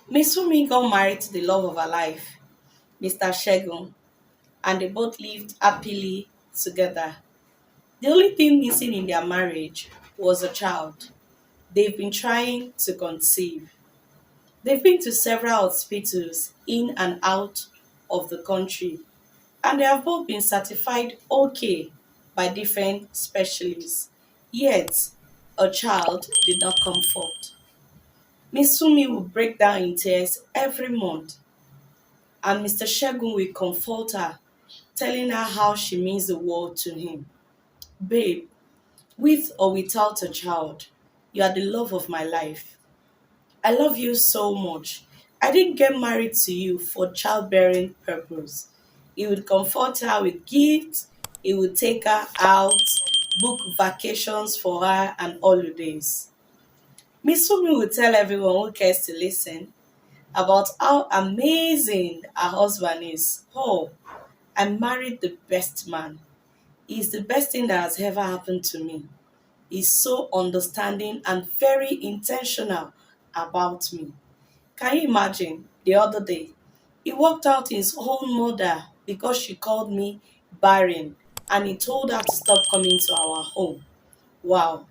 Miss Fumi got married to the love of her life, Mr. Shegun, and they both lived happily together. The only thing missing in their marriage was a child. They've been trying to conceive. They've been to several hospitals in and out of the country, and they have both been certified okay by different specialists. Yet, a child did not come forth. Miss Sumi will break down in tears every month, and Mr. Shegun will comfort her, telling her how she means the world to him. Babe, with or without a child, you are the love of my life. I love you so much. I didn't get married to you for childbearing purpose. He would comfort her with gifts, he would take her out, book vacations for her and holidays. Miss Sumi would tell everyone who cares to listen about how amazing her husband is. Oh, I married the best man. He's the best thing that has ever happened to me. He's so understanding and very intentional about me. Can you imagine the other day? He walked out his own mother because she called me barren and he told her to stop coming to our home. Wow,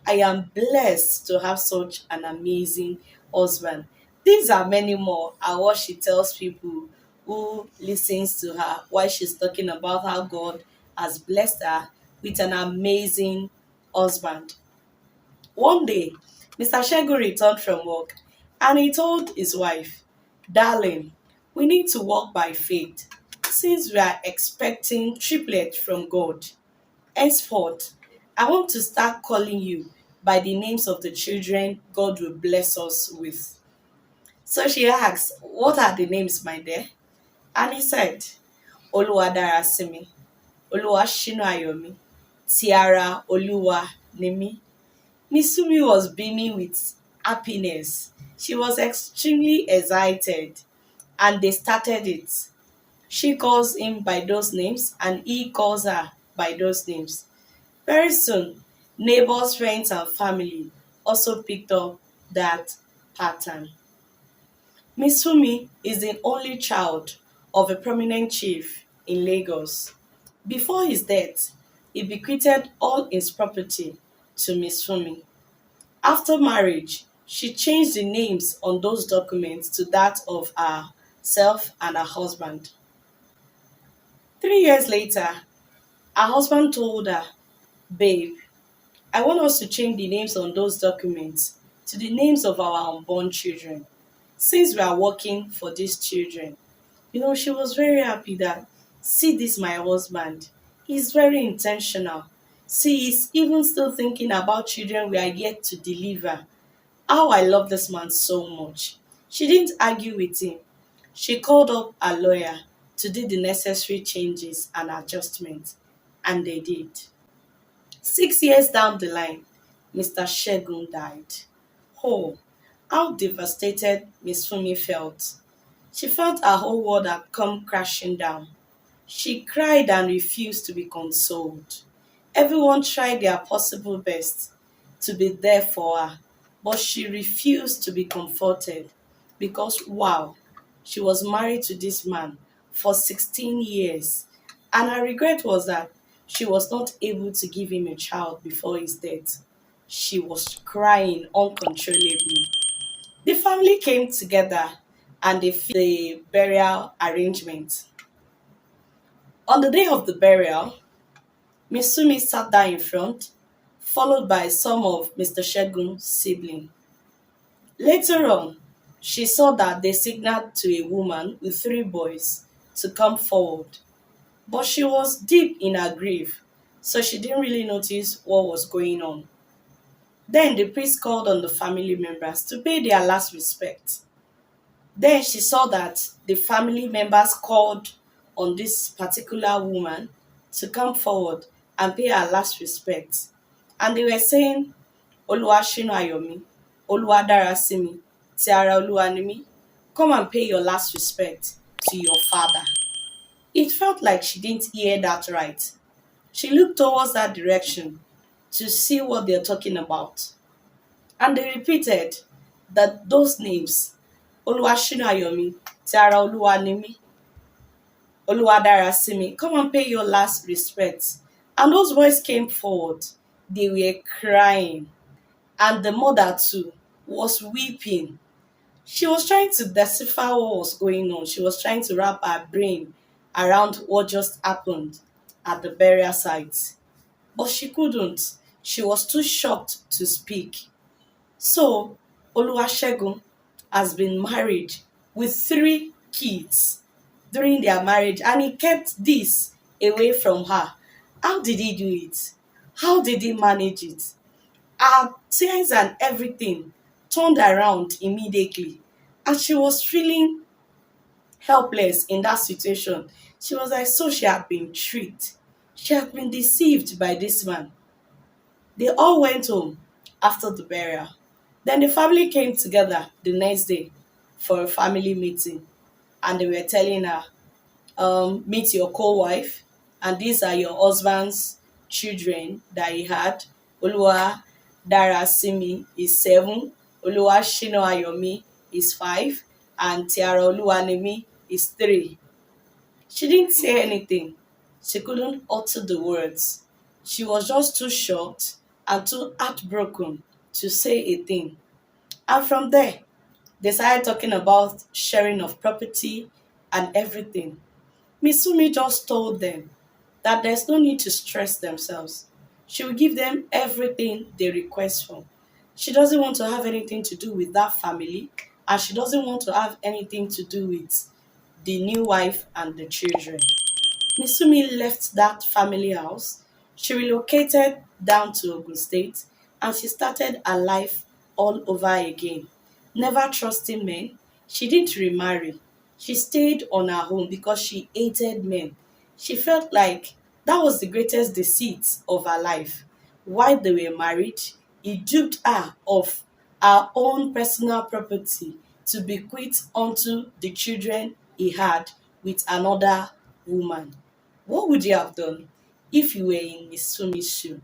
I am blessed to have such an amazing husband. These are many more are what she tells people who listens to her while she's talking about how God has blessed her with an amazing husband. One day, Mr. Shegu returned from work and he told his wife, Darling, we need to walk by faith since we are expecting triplets from God. Henceforth, I want to start calling you by the names of the children God will bless us with. So she asked, What are the names, my dear? And he said, Oluwadarasimi, Oluwashinu Ayomi, Tiara Oluwa Nimi. Misumi was beaming with happiness. She was extremely excited and they started it. She calls him by those names and he calls her by those names. Very soon, neighbors, friends, and family also picked up that pattern. Miss Fumi is the only child of a prominent chief in Lagos. Before his death, he bequeathed all his property to Miss Fumi. After marriage, she changed the names on those documents to that of herself and her husband. 3 years later, her husband told her, Babe, I want us to change the names on those documents to the names of our unborn children since we are working for these children. She was very happy that, see this, my husband. He's very intentional. See, he's even still thinking about children we are yet to deliver. How I love this man so much. She didn't argue with him. She called up a lawyer to do the necessary changes and adjustments, and they did. 6 years down the line, Mr. Shegun died. Oh, how devastated Miss Fumi felt. She felt her whole world had come crashing down. She cried and refused to be consoled. Everyone tried their possible best to be there for her, but she refused to be comforted because, wow, she was married to this man for 16 years. And her regret was that she was not able to give him a child before his death. She was crying uncontrollably. The family came together and they fixed the burial arrangement. On the day of the burial, Misumi sat down in front, followed by some of Mr. Shegun's siblings. Later on, she saw that they signaled to a woman with three boys to come forward, but she was deep in her grief, so she didn't really notice what was going on. Then the priest called on the family members to pay their last respect. Then she saw that the family members called on this particular woman to come forward and pay her last respect. And they were saying, Oluwashinu Ayomi, Oluwadarasimi, Tiara Oluwanimi, come and pay your last respect to your father. It felt like she didn't hear that right. She looked towards that direction to see what they're talking about. And they repeated that those names. Oluwashina Ayomi, Tiara Oluwanimi, Oluwadarasimi, come and pay your last respects. And those boys came forward. They were crying. And the mother too was weeping. She was trying to decipher what was going on. She was trying to wrap her brain around what just happened at the burial site. But she couldn't. She was too shocked to speak. So, Oluwasegun has been married with three kids during their marriage, and he kept this away from her. How did he do it? How did he manage it? Her tears and everything turned around immediately, and she was feeling helpless in that situation. She was like, so she had been tricked. She had been deceived by this man. They all went home after the burial. Then the family came together the next day for a family meeting, and they were telling her, meet your co-wife, and these are your husband's children that he had. Oluwa Darasimi is 7, Oluwa Shino Ayomi is 5, and Tiara Oluwanimi is 3. She didn't say anything. She couldn't utter the words. She was just too shocked and too heartbroken to say a thing. And from there, they started talking about sharing of property and everything. Misumi just told them that there's no need to stress themselves. She will give them everything they request for. She doesn't want to have anything to do with that family, and she doesn't want to have anything to do with the new wife and the children. Misumi left that family house. She relocated down to Ogun State, and she started her life all over again. Never trusting men, she didn't remarry. She stayed on her own because she hated men. She felt like that was the greatest deceit of her life. While they were married, he duped her of her own personal property to bequeath unto the children he had with another woman. What would you have done if you were in Miss Sumi's shoe?